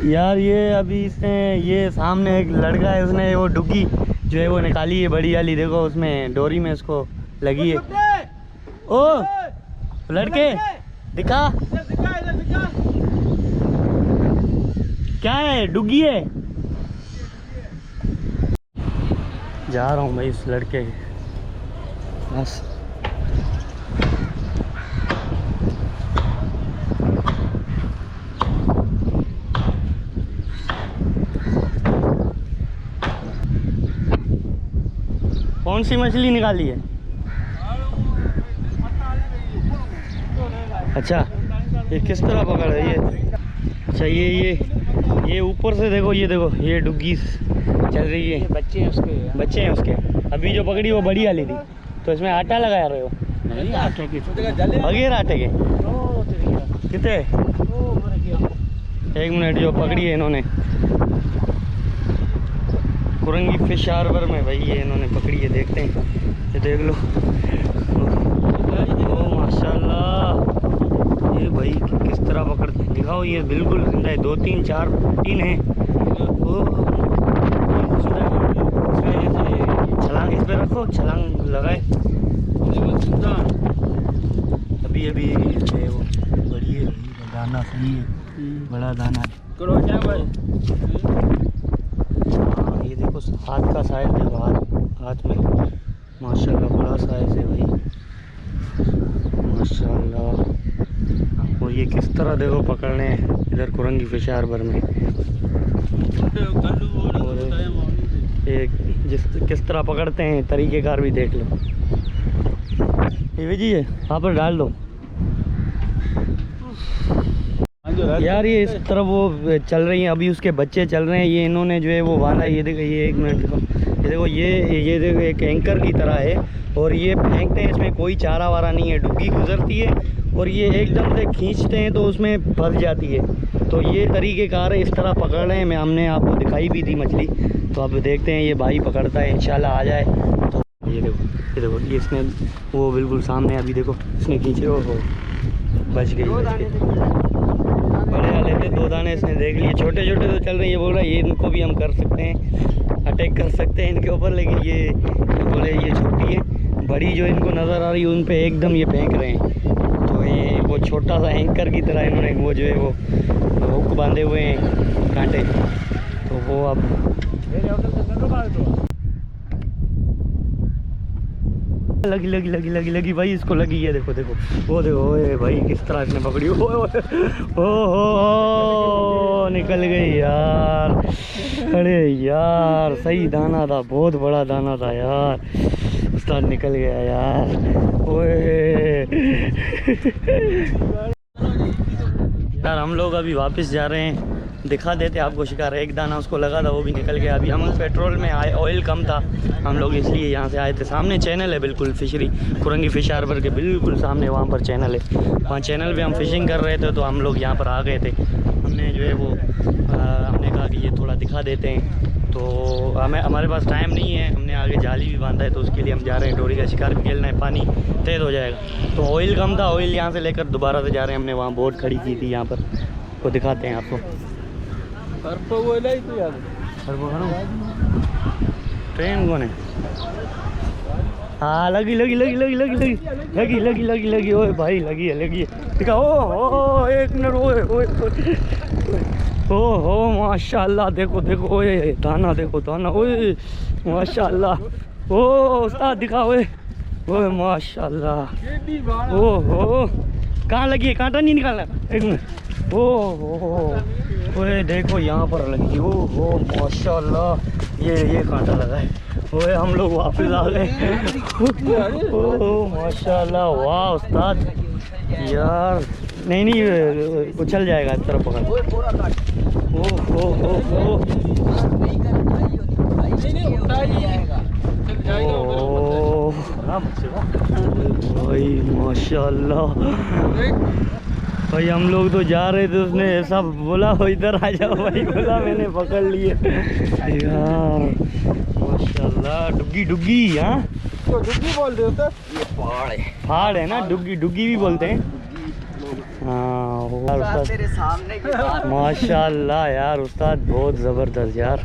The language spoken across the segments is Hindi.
यार ये अभी इसने ये सामने एक लड़का है, उसने वो डुग्गी जो है वो निकाली है बड़ी वाली, देखो उसमें डोरी में उसको लगी है। ओ लड़के दिखा, क्या है? डुग्गी है। जा रहा हूँ भाई इस लड़के के बस। कौन सी मछली निकाली है? अच्छा ये किस तरह पकड़ है ये? अच्छा ये ऊपर से देखो, ये देखो ये डुग्गी चल रही है। बच्चे हैं उसके। अभी जो पकड़ी वो बड़ी वाली थी, तो इसमें आटा लगा रहे हो? बगैर आटे के कितने? 1 मिनट। जो पकड़ी है इन्होंने कुरंगी फिश हार्बर में भाई, ये इन्होंने पकड़ी है, देखते हैं। ये देख लो, ओ माशाल्लाह, ये भाई किस तरह पकड़ते हैं दिखाओ। ये बिल्कुल जिंदा है, 2 3 4 3 है। छलांग इस पे रखो, छलांग लगाए। अभी है वो बड़ी है, दाना सही है, बड़ा दाना है। हाँ ये देखो हाथ का साइज देखो, हाथ में माशाल्लाह बड़ा साइज है भाई, माशाल्लाह। और ये किस तरह देखो पकड़ने इधर कुरंगी फिश हार्बर में। और एक किस तरह पकड़ते हैं तरीक़ेकार भी देख लो। ये जी है, वहाँ पर डाल दो यार। ये इस तरफ वो चल रही हैं, अभी उसके बच्चे चल रहे हैं। ये इन्होंने जो है वो बांधा, ये देखो, ये 1 मिनट देखो, ये देखो, ये देखो एक एंकर की तरह है, और ये फेंकते हैं, इसमें कोई चारा वारा नहीं है। डुग्गी गुजरती है और ये एकदम से खींचते हैं तो उसमें फंस जाती है। तो ये तरीक़ेकार है, इस तरह पकड़ रहे हैं। हमने आपको दिखाई भी थी मछली, तो अब देखते हैं ये भाई पकड़ता है, इंशाल्लाह आ जाए तो। ये देखो ये इसने वो बिल्कुल सामने, अभी देखो इसने खींचे, हो बच गई। बड़े वाले थे 2 दाने इसने देख लिए, छोटे छोटे तो चल रहे हैं। ये बोल रहा है ये इनको भी हम कर सकते हैं, अटैक कर सकते हैं इनके ऊपर, लेकिन ये बोले ये छोटी है। बड़ी जो इनको नज़र आ रही है उन पे एकदम ये फेंक रहे हैं। तो ये वो छोटा सा एंकर की तरह इन्होंने वो जो है वो हुक बांधे हुए हैं कांटे, तो वो अब लगी भाई, इसको लगी है। देखो वो देखो, ओए भाई किस तरह इसने पकड़ी। ओ निकल गई यार। अरे यार सही दाना था, बहुत बड़ा दाना था यार, उस्ताद निकल गया यार। ओए यार हम लोग अभी वापस जा रहे हैं, दिखा देते आपको शिकार। एक दाना उसको लगा था, वो भी निकल गया। अभी हम पेट्रोल में आए, ऑयल कम था, हम लोग इसलिए यहाँ से आए थे। सामने चैनल है बिल्कुल, फिशरी कुरंगी फिश हार्बर के बिल्कुल सामने वहाँ पर चैनल है। वहाँ चैनल पे हम फिशिंग कर रहे थे, तो हम लोग यहाँ पर आ गए थे। हमने जो है वो हमने कहा कि ये थोड़ा दिखा देते हैं, तो हमारे पास टाइम नहीं है। हमने आगे जाली भी बांधा है, तो उसके लिए हम जा रहे हैं। डोरी का शिकार भी खेलना है, पानी तेज़ हो जाएगा। तो ऑयल कम था, ऑयल यहाँ से लेकर दोबारा से जा रहे हैं। हमने वहाँ बोट खड़ी की थी, यहाँ पर को दिखाते हैं आपको। ट्रेन कौन है? हाँ लगी ओए भाई, लगी है दिखा। ओ 1 मिनट, ओ माशाल्लाह, देखो ओए दाना, देखो दाना, ओए माशाल्लाह। ओ उस्ताद दिखा, ओए माशाल्लाह। ओ कहाँ लगी है? कांटा नहीं निकालना, 1 मिनट। ओए देखो यहाँ पर लगी। ओ माशाल्लाह, ये कांटा लगा है। ओए हम लोग वापस आ गए। ओ माशाल्लाह, वाह उस्ताद यार। नहीं उछल जाएगा, इस तरफ पकड़। ओ भाई माशाल्लाह भाई, हम लोग तो जा रहे थे, उसने ऐसा बोला इधर आ जाओ भाई, बोला मैंने पकड़ लिए यार माशाल्लाह। डुग्गी हाँ, तो डुग्गी बोलते होते, ये पहाड़ है ना, डुग्गी भी बोलते हैं। हाँ उस्ताद तेरे सामने की बात। माशाल्लाह यार उस्ताद बहुत ज़बरदस्त यार।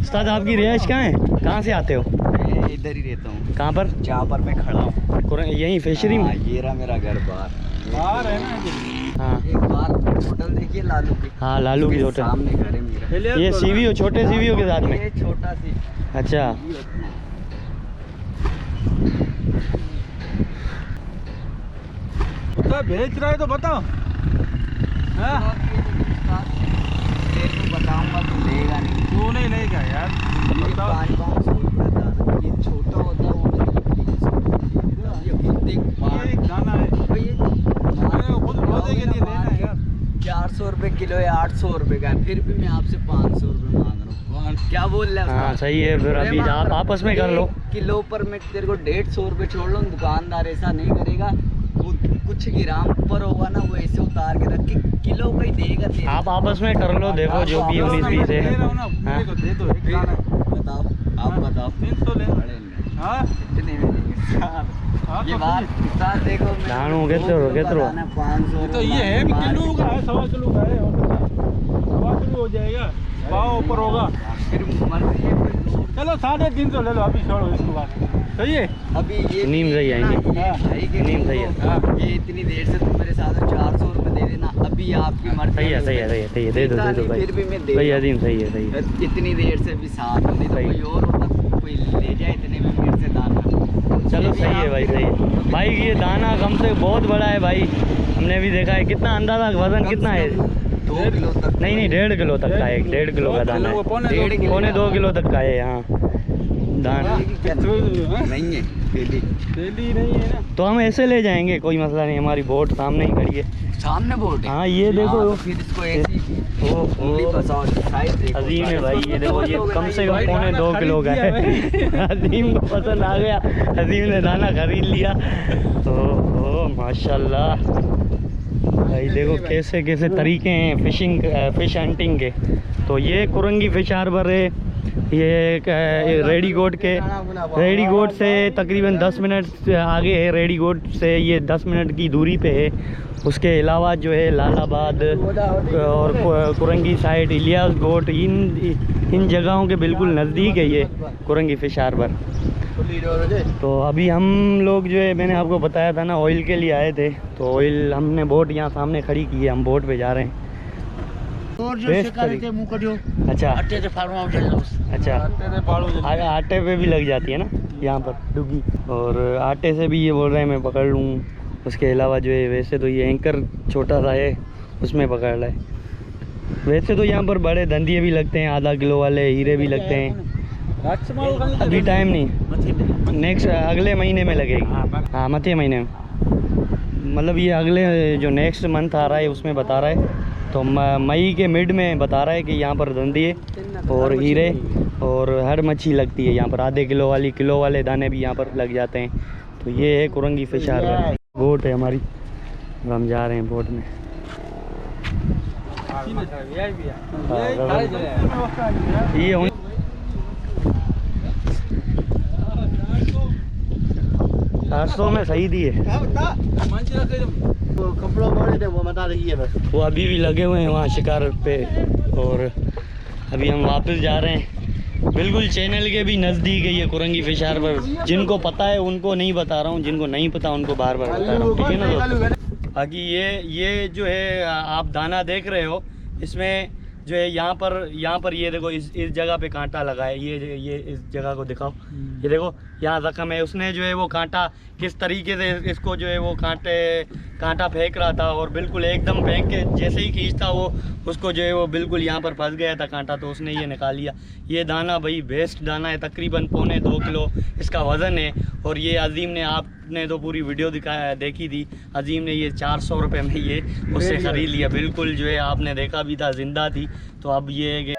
उस्ताद आपकी रिहाइश कहाँ है, कहाँ से आते हो? मैं इधर ही रहता हूँ। कहाँ पर? जहाँ पर मैं खड़ा हूँ यहीं फिशरी में? ये रहा मेरा घर बाहर है ना। हाँ एक बार होटल देखिए लालू की। हाँ लालू की होटल सामने घर है मेरा। ये सीवीओ, छोटे सीवीओ के साथ में? ये छोटा सी। अच्छा भेज रहा है तो बताओ। बताऊंगा तो लेगा नहीं। तू नहीं लेगा यार। ये 500 रुपये दाना, ये छोटा होता है वो ये गाना है खुद रोजे के लिए लेना है यार। 400 रुपये किलो है, 800 रुपये का है, फिर भी मैं आपसे 500 रुपये मांग रहा हूँ। क्या बोल रहे हैं? हाँ सही है, फिर अभी आप आपस में कर लो। किलो पर मैं तेरे को 150 रुपये छोड़ लूँ, दुकानदार ऐसा नहीं करेगा। वो कुछ ग्राम ऊपर होगा ना वो ऐसे उतार के रख के किलो का ही देगा तेरे। आप आपस में कर लो, देखो जो भी 19-20 है। हाँ। दे दो एक गाना। बताओ आप बताओ। 300 ले। हाँ कितने में देंगे? ये बात उस्ताद देखो दानों कितने 500 तो ये है भी किलो का है, 1.25 किलो का है और 1.25 किलो हो जाएगा, पाव ऊपर होगा। फिर मर्जी है। चलो 350 ले लो, अभी छोड़ो इसको बात। सही है अभी ये नीम सही है, नीम सही है। ये इतनी देर से तुम मेरे साथ 400 रुपये दे देना, अभी आपकी मर्जी। सही है, सही है, सही है, सही है, दे दो भाई। फिर भी मैं दे सही है अजीम, सही है, सही है। इतनी देर से भी साथ नहीं तो कोई और होता, कोई ले जाए इतने में मेरे से दाना। चलो सही है भाई, सही है भाई। ये दाना कम से बहुत बड़ा है भाई, हमने भी देखा है। कितना अंदाजा वजन कितना है? 2 किलो तक। नहीं 1.5 किलो तक का है, 1.5 किलो का दाना है। पौने 2 किलो तक का है यहाँ दाना। नहीं है डेली नहीं है ना, तो हम ऐसे ले जाएंगे, कोई मसला नहीं। हमारी बोट सामने ही खड़ी है, सामने बोट है। हाँ ये देखो। तो फिर इसको ऐसी ओहो फंसाओ, साइड देखो। अजीम है भाई, ये देखो ये कम से कम पौने 2 किलो का है। अजीम को पसंद आ गया, अजीम ने दाना खरीद लिया। ओहो माशाल्लाह भाई, देखो कैसे कैसे तरीके हैं फिश हंटिंग के। तो ये कुरंगी फिश हार्बर है, ये रेडीगोट से तकरीबन 10 मिनट आगे है। रेडीगोट से ये 10 मिनट की दूरी पे है। उसके अलावा जो है लालाबाद और कुरंगी साइड, इलियास गोट, इन जगहों के बिल्कुल नज़दीक है ये कुरंगी फिश हार्बर। तो अभी हम लोग जो है, मैंने आपको बताया था ना, ऑयल के लिए आए थे। तो ऑयल हमने बोट यहाँ सामने खड़ी की है, हम बोट पे जा रहे हैं। अच्छा अच्छा, आटे पे भी लग जाती है ना यहाँ पर डुगी, और आटे से भी ये बोल रहे हैं मैं पकड़ लूँ। उसके अलावा जो है, वैसे तो ये एंकर छोटा सा है, उसमें पकड़ रहा है। वैसे तो यहाँ पर बड़े धंधिए भी लगते हैं, आधा किलो वाले हीरे भी लगते हैं। अभी टाइम नहीं, नेक्स्ट अगले महीने में लगेगी। हाँ मध्य महीने में, मतलब ये अगले जो नेक्स्ट मंथ आ रहा है उसमें बता रहा है। तो मई के मिड में बता रहा है कि यहाँ पर धंधिए और हीरे और हर मच्छी लगती है यहाँ पर। आधे किलो वाली, किलो वाले दाने भी यहाँ पर लग जाते हैं। तो ये है कुरंगी फिश हार्बर। बोट है हमारी, हम जा रहे हैं बोट में। ये 400 में सही दिए। वो अभी भी लगे हुए हैं वहाँ शिकार पे, और अभी हम वापस जा रहे हैं। बिल्कुल चैनल के भी नज़दीक है ये कुरंगी फिश हार्बर। जिनको पता है उनको नहीं बता रहा हूँ, जिनको नहीं पता उनको बार बार बता रहा हूँ, ठीक है ना दोस्तों। बाकी ये जो है आप दाना देख रहे हो, इसमें जो है यहाँ पर ये देखो इस जगह पे कांटा लगा है। ये इस जगह को दिखाओ, ये देखो यहाँ जख्म है। उसने जो है वो कांटा किस तरीके से इसको जो है वो कांटा फेंक रहा था, और बिल्कुल एकदम फेंक के जैसे ही खींचता वो उसको जो है वो बिल्कुल यहाँ पर फंस गया था कांटा, तो उसने ये निकाल लिया। ये दाना भाई बेस्ट दाना है, तकरीबन पौने 2 किलो इसका वज़न है। और ये अजीम ने, आपने तो पूरी वीडियो देखी थी, अजीम ने ये 400 रुपये में ये उससे ख़रीद लिया। बिल्कुल जो है आपने देखा भी था, ज़िंदा थी। तो अब ये